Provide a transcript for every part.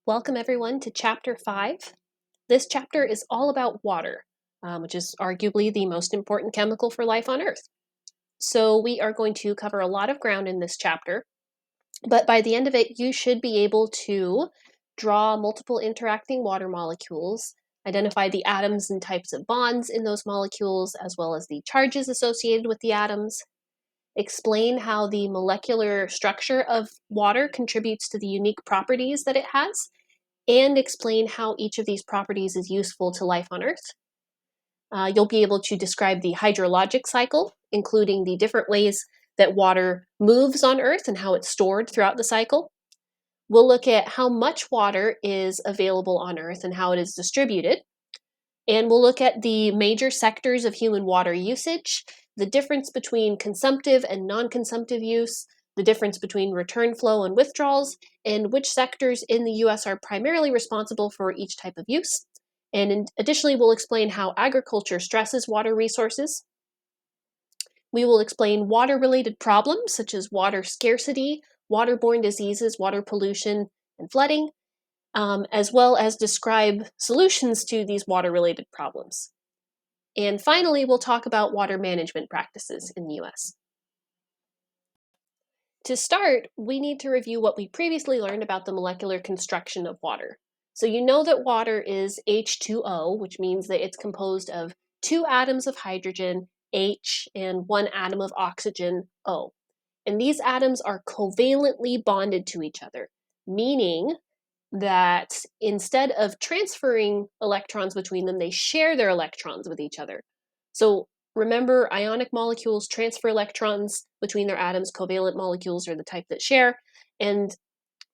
Welcome everyone to Chapter 5. This chapter is all about water, which is arguably the most important chemical for life on Earth. So we are going to cover a lot of ground in this chapter, but by the end of it, you should be able to draw multiple interacting water molecules, identify the atoms and types of bonds in those molecules, as well as the charges associated with the atoms, explain how the molecular structure of water contributes to the unique properties that it has, and explain how each of these properties is useful to life on Earth. You'll be able to describe the hydrologic cycle, including the different ways that water moves on Earth and how it's stored throughout the cycle. We'll look at how much water is available on Earth and how it is distributed. And we'll look at the major sectors of human water usage, the difference between consumptive and non-consumptive use, the difference between return flow and withdrawals, and which sectors in the US are primarily responsible for each type of use. And additionally, we'll explain how agriculture stresses water resources. We will explain water-related problems such as water scarcity, waterborne diseases, water pollution, and flooding, as well as describe solutions to these water-related problems. And finally, we'll talk about water management practices in the US. To start, we need to review what we previously learned about the molecular construction of water. So you know that water is H2O, which means that it's composed of two atoms of hydrogen, H, and one atom of oxygen, O. And these atoms are covalently bonded to each other, meaning that instead of transferring electrons between them, they share their electrons with each other. So remember, ionic molecules transfer electrons between their atoms. Covalent molecules are the type that share. And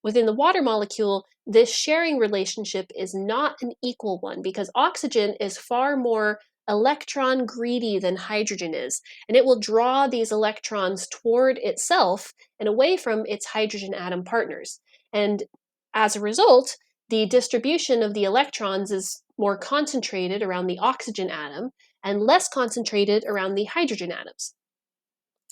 within the water molecule, this sharing relationship is not an equal one because oxygen is far more electron greedy than hydrogen is, and it will draw these electrons toward itself and away from its hydrogen atom partners. And as a result, the distribution of the electrons is more concentrated around the oxygen atom and less concentrated around the hydrogen atoms.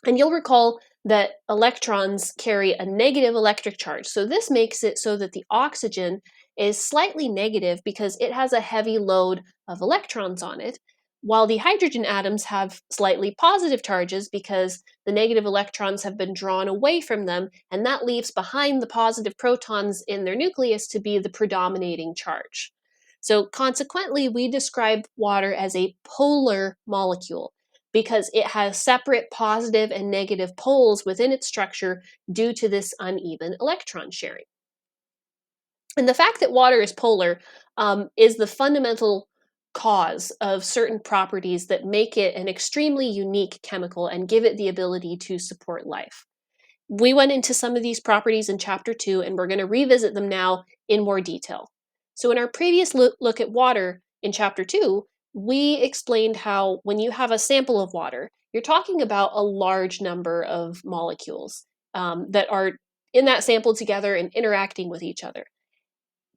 And you'll recall that electrons carry a negative electric charge. So this makes it so that the oxygen is slightly negative because it has a heavy load of electrons on it, while the hydrogen atoms have slightly positive charges because the negative electrons have been drawn away from them, and that leaves behind the positive protons in their nucleus to be the predominating charge. So consequently, we describe water as a polar molecule because it has separate positive and negative poles within its structure due to this uneven electron sharing. And the fact that water is polar is the fundamental cause of certain properties that make it an extremely unique chemical and give it the ability to support life. We went into some of these properties in Chapter 2, and we're going to revisit them now in more detail. So in our previous look at water in Chapter 2, we explained how when you have a sample of water, you're talking about a large number of molecules that are in that sample together and interacting with each other.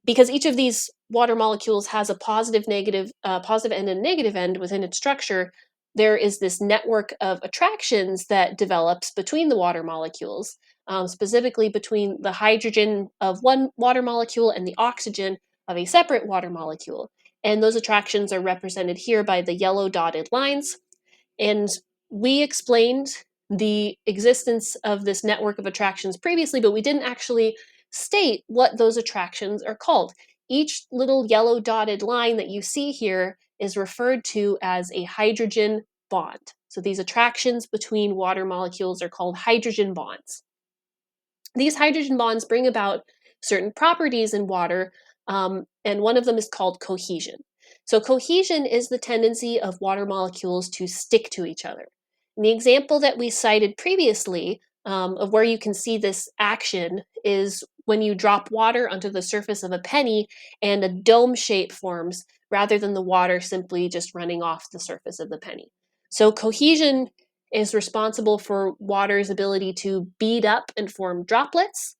Because each of these water molecules has a positive end and negative end within its structure, there is this network of attractions that develops between the water molecules, specifically between the hydrogen of one water molecule and the oxygen of a separate water molecule. And those attractions are represented here by the yellow dotted lines. And we explained the existence of this network of attractions previously, but we didn't actually state what those attractions are called. Each little yellow dotted line that you see here is referred to as a hydrogen bond. So these attractions between water molecules are called hydrogen bonds. These hydrogen bonds bring about certain properties in water, and one of them is called cohesion. So cohesion is the tendency of water molecules to stick to each other. And the example that we cited previously of where you can see this action is when you drop water onto the surface of a penny and a dome shape forms rather than the water simply just running off the surface of the penny. So cohesion is responsible for water's ability to bead up and form droplets.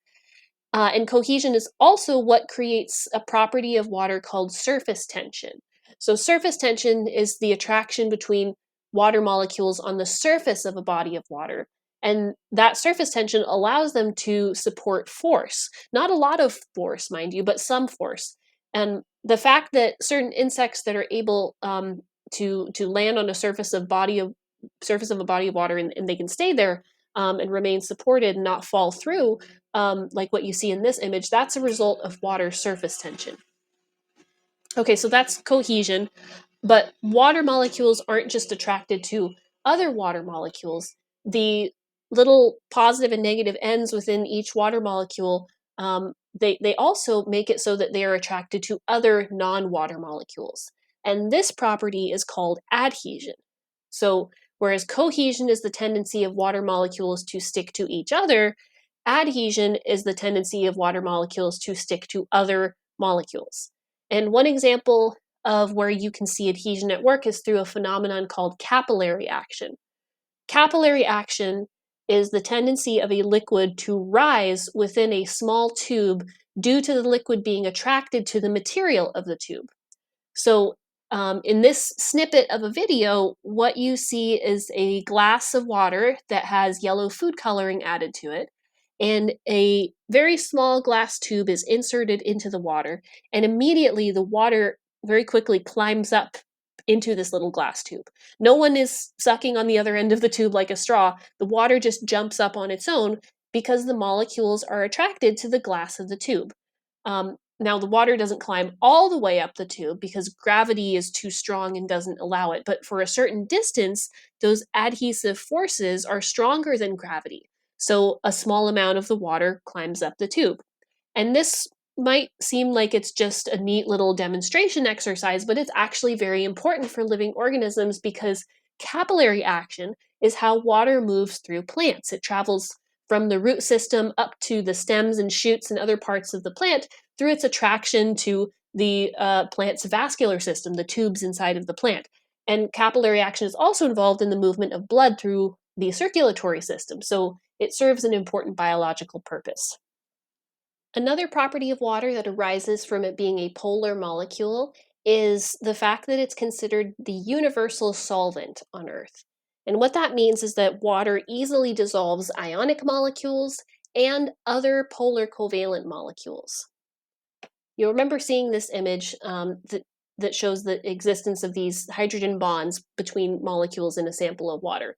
And cohesion is also what creates a property of water called surface tension. So surface tension is the attraction between water molecules on the surface of a body of water. And that surface tension allows them to support force. Not a lot of force, mind you, but some force. And the fact that certain insects that are able to land on a surface of a body of water, and they can stay there and remain supported and not fall through, like what you see in this image, that's a result of water surface tension. Okay, so that's cohesion. But water molecules aren't just attracted to other water molecules. The little positive and negative ends within each water molecule, they also make it so that they are attracted to other non-water molecules. And this property is called adhesion. So whereas cohesion is the tendency of water molecules to stick to each other, adhesion is the tendency of water molecules to stick to other molecules. And one example of where you can see adhesion at work is through a phenomenon called capillary action. Capillary action is the tendency of a liquid to rise within a small tube due to the liquid being attracted to the material of the tube. So, in this snippet of a video, what you see is a glass of water that has yellow food coloring added to it, and a very small glass tube is inserted into the water, and immediately the water very quickly climbs up into this little glass tube. No one is sucking on the other end of the tube like a straw. The water just jumps up on its own because the molecules are attracted to the glass of the tube. Now, the water doesn't climb all the way up the tube because gravity is too strong and doesn't allow it. But for a certain distance, those adhesive forces are stronger than gravity. So a small amount of the water climbs up the tube. And this might seem like it's just a neat little demonstration exercise, but it's actually very important for living organisms because capillary action is how water moves through plants. It travels from the root system up to the stems and shoots and other parts of the plant through its attraction to the plant's vascular system, the tubes inside of the plant. And capillary action is also involved in the movement of blood through the circulatory system, so it serves an important biological purpose. Another property of water that arises from it being a polar molecule is the fact that it's considered the universal solvent on Earth. And what that means is that water easily dissolves ionic molecules and other polar covalent molecules. You'll remember seeing this image that shows the existence of these hydrogen bonds between molecules in a sample of water.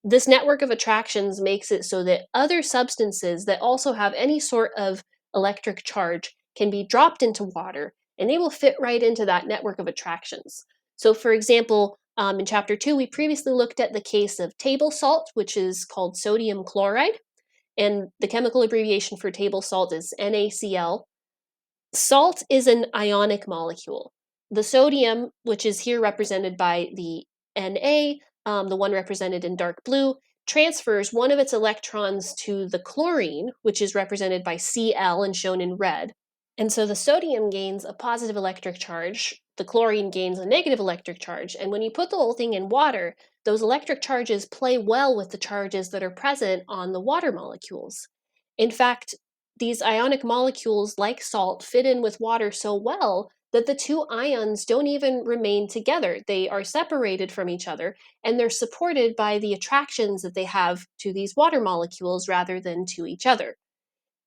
This network of attractions makes it so that other substances that also have any sort of electric charge can be dropped into water, and they will fit right into that network of attractions. So, for example, in chapter 2, we previously looked at the case of table salt, which is called sodium chloride, and the chemical abbreviation for table salt is NaCl. Salt is an ionic molecule. The sodium, which is here represented by the Na, the one represented in dark blue, transfers one of its electrons to the chlorine, which is represented by Cl and shown in red. And so the sodium gains a positive electric charge, the chlorine gains a negative electric charge, and when you put the whole thing in water, those electric charges play well with the charges that are present on the water molecules. In fact, these ionic molecules, like salt, fit in with water so well that the two ions don't even remain together. They are separated from each other, and they're supported by the attractions that they have to these water molecules rather than to each other.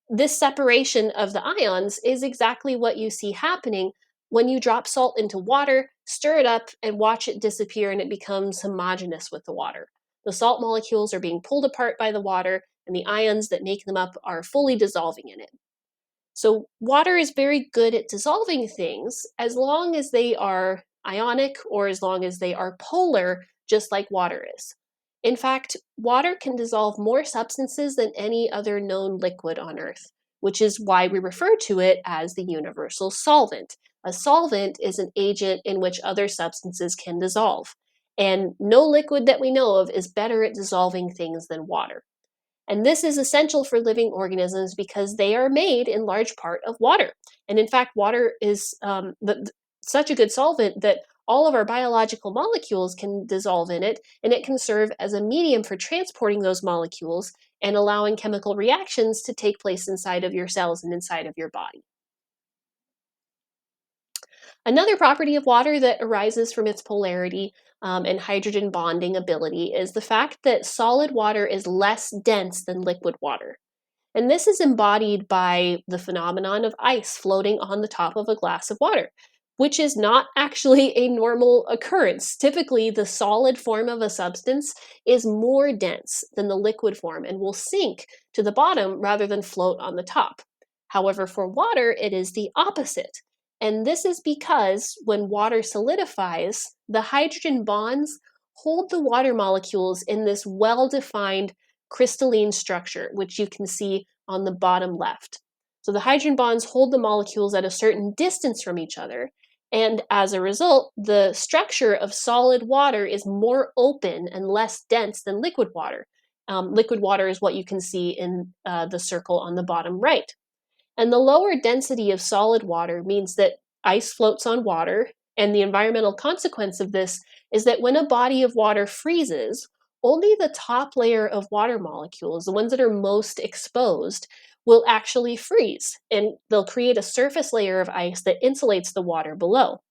This separation of the ions is exactly what you see happening when you drop salt into water, stir it up, and watch it disappear, and it becomes homogeneous with the water. The salt molecules are being pulled apart by the water, and the ions that make them up are fully dissolving in it. So, water is very good at dissolving things as long as they are ionic or as long as they are polar, just like water is. In fact, water can dissolve more substances than any other known liquid on Earth, which is why we refer to it as the universal solvent. A solvent is an agent in which other substances can dissolve. And no liquid that we know of is better at dissolving things than water. And this is essential for living organisms because they are made in large part of water. And in fact, water is such a good solvent that all of our biological molecules can dissolve in it, and it can serve as a medium for transporting those molecules and allowing chemical reactions to take place inside of your cells and inside of your body. Another property of water that arises from its polarity and hydrogen bonding ability is the fact that solid water is less dense than liquid water. And this is embodied by the phenomenon of ice floating on the top of a glass of water, which is not actually a normal occurrence. Typically, the solid form of a substance is more dense than the liquid form and will sink to the bottom rather than float on the top. However, for water, it is the opposite. And this is because when water solidifies, the hydrogen bonds hold the water molecules in this well defined crystalline structure, which you can see on the bottom left. So the hydrogen bonds hold the molecules at a certain distance from each other, and as a result, the structure of solid water is more open and less dense than liquid water. Liquid water is what you can see in the circle on the bottom right. And the lower density of solid water means that ice floats on water, and the environmental consequence of this is that when a body of water freezes, only the top layer of water molecules, the ones that are most exposed, will actually freeze, and they'll create a surface layer of ice that insulates the water below.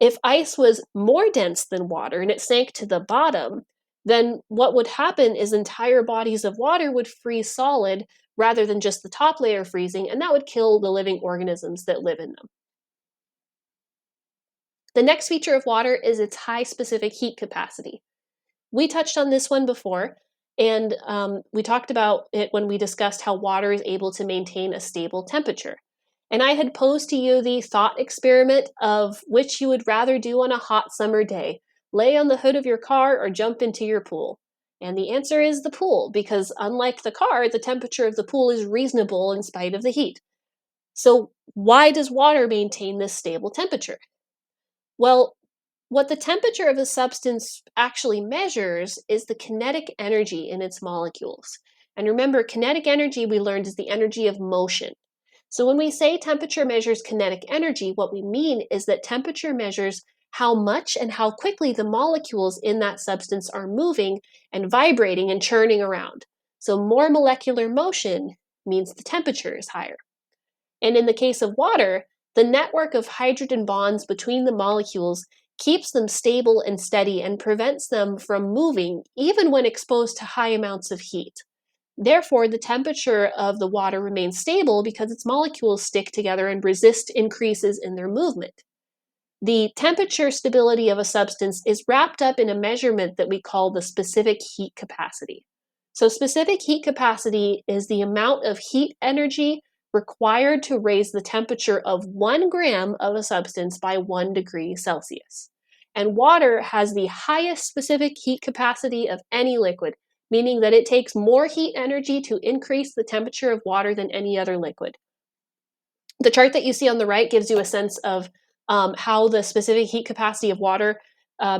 If ice was more dense than water and it sank to the bottom, then what would happen is entire bodies of water would freeze solid rather than just the top layer freezing, and that would kill the living organisms that live in them. The next feature of water is its high specific heat capacity. We touched on this one before, and we talked about it when we discussed how water is able to maintain a stable temperature. And I had posed to you the thought experiment of which you would rather do on a hot summer day, lay on the hood of your car or jump into your pool. And the answer is the pool, because unlike the car, the temperature of the pool is reasonable in spite of the heat. So, why does water maintain this stable temperature? Well, what the temperature of a substance actually measures is the kinetic energy in its molecules. And remember, kinetic energy we learned is the energy of motion. So when we say temperature measures kinetic energy, what we mean is that temperature measures how much and how quickly the molecules in that substance are moving and vibrating and churning around. So more molecular motion means the temperature is higher. And in the case of water, the network of hydrogen bonds between the molecules keeps them stable and steady and prevents them from moving even when exposed to high amounts of heat. Therefore, the temperature of the water remains stable because its molecules stick together and resist increases in their movement. The temperature stability of a substance is wrapped up in a measurement that we call the specific heat capacity. So, specific heat capacity is the amount of heat energy required to raise the temperature of 1 gram of a substance by 1 degree Celsius. And water has the highest specific heat capacity of any liquid, meaning that it takes more heat energy to increase the temperature of water than any other liquid. The chart that you see on the right gives you a sense of how the specific heat capacity of water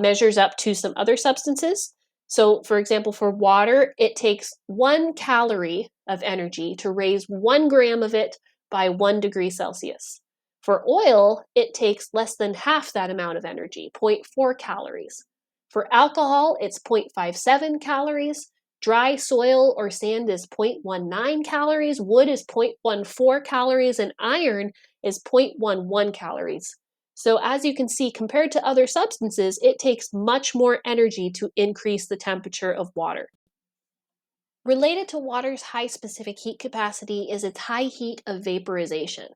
measures up to some other substances. So, for example, for water, it takes 1 calorie of energy to raise 1 gram of it by 1 degree Celsius. For oil, it takes less than half that amount of energy, zero point 0.4 calories. For alcohol, it's 0.57 calories. Dry soil or sand is 0.19 calories, wood is 0.14 calories, and iron is 0.11 calories. So, as you can see, compared to other substances, it takes much more energy to increase the temperature of water. Related to water's high specific heat capacity is its high heat of vaporization.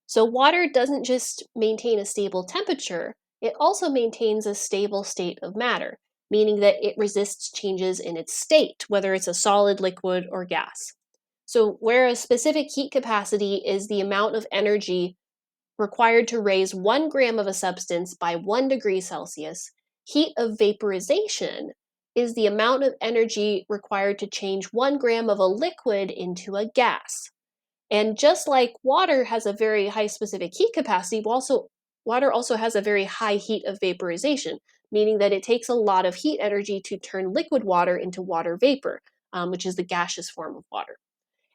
So, water doesn't just maintain a stable temperature, it also maintains a stable state of matter, meaning that it resists changes in its state, whether it's a solid, liquid, or gas. So, whereas specific heat capacity is the amount of energy required to raise 1 gram of a substance by 1 degree Celsius, heat of vaporization is the amount of energy required to change 1 gram of a liquid into a gas. And just like water has a very high specific heat capacity, water also has a very high heat of vaporization, meaning that it takes a lot of heat energy to turn liquid water into water vapor, which is the gaseous form of water.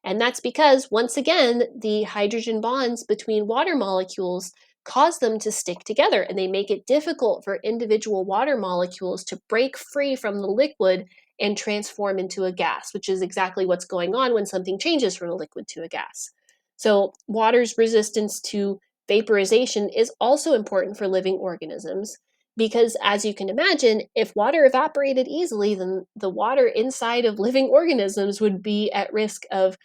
And that's because, once again, the hydrogen bonds between water molecules cause them to stick together, and they make it difficult for individual water molecules to break free from the liquid and transform into a gas, which is exactly what's going on when something changes from a liquid to a gas. So, water's resistance to Vaporization is also important for living organisms because, as you can imagine, if water evaporated easily, then the water inside of living organisms would be at risk of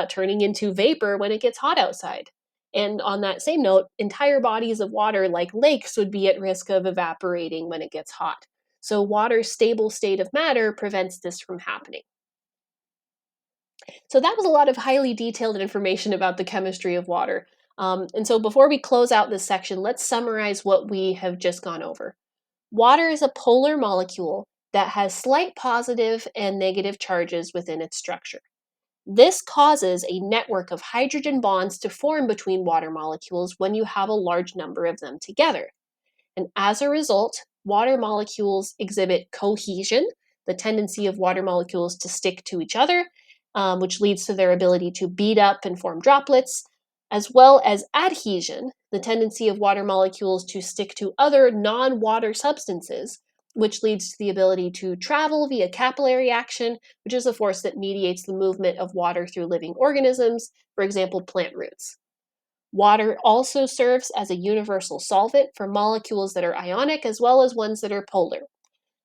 turning into vapor when it gets hot outside. And on that same note, entire bodies of water, like lakes, would be at risk of evaporating when it gets hot. So, water's stable state of matter prevents this from happening. So that was a lot of highly detailed information about the chemistry of water. And so before we close out this section, let's summarize what we have just gone over. Water is a polar molecule that has slight positive and negative charges within its structure. This causes a network of hydrogen bonds to form between water molecules when you have a large number of them together. And as a result, water molecules exhibit cohesion, the tendency of water molecules to stick to each other, which leads to their ability to bead up and form droplets, as well as adhesion, the tendency of water molecules to stick to other non water substances, which leads to the ability to travel via capillary action, which is a force that mediates the movement of water through living organisms, for example, plant roots. Water also serves as a universal solvent for molecules that are ionic as well as ones that are polar.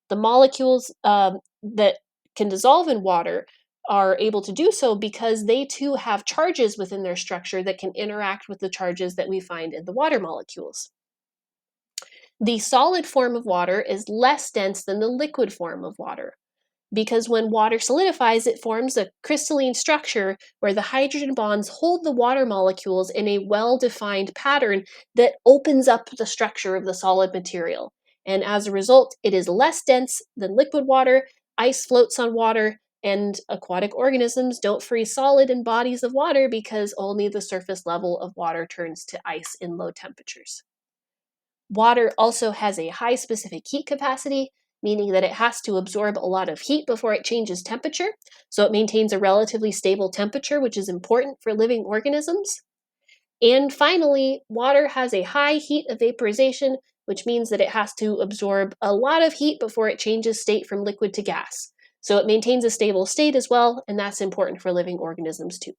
The molecules that can dissolve in water are able to do so because they too have charges within their structure that can interact with the charges that we find in the water molecules. The solid form of water is less dense than the liquid form of water, because when water solidifies, it forms a crystalline structure where the hydrogen bonds hold the water molecules in a well-defined pattern that opens up the structure of the solid material. And as a result, it is less dense than liquid water, ice floats on water, and aquatic organisms don't freeze solid in bodies of water because only the surface level of water turns to ice in low temperatures. Water also has a high specific heat capacity, meaning that it has to absorb a lot of heat before it changes temperature, so it maintains a relatively stable temperature, which is important for living organisms. And finally, water has a high heat of vaporization, which means that it has to absorb a lot of heat before it changes state from liquid to gas. So it maintains a stable state as well, and that's important for living organisms too.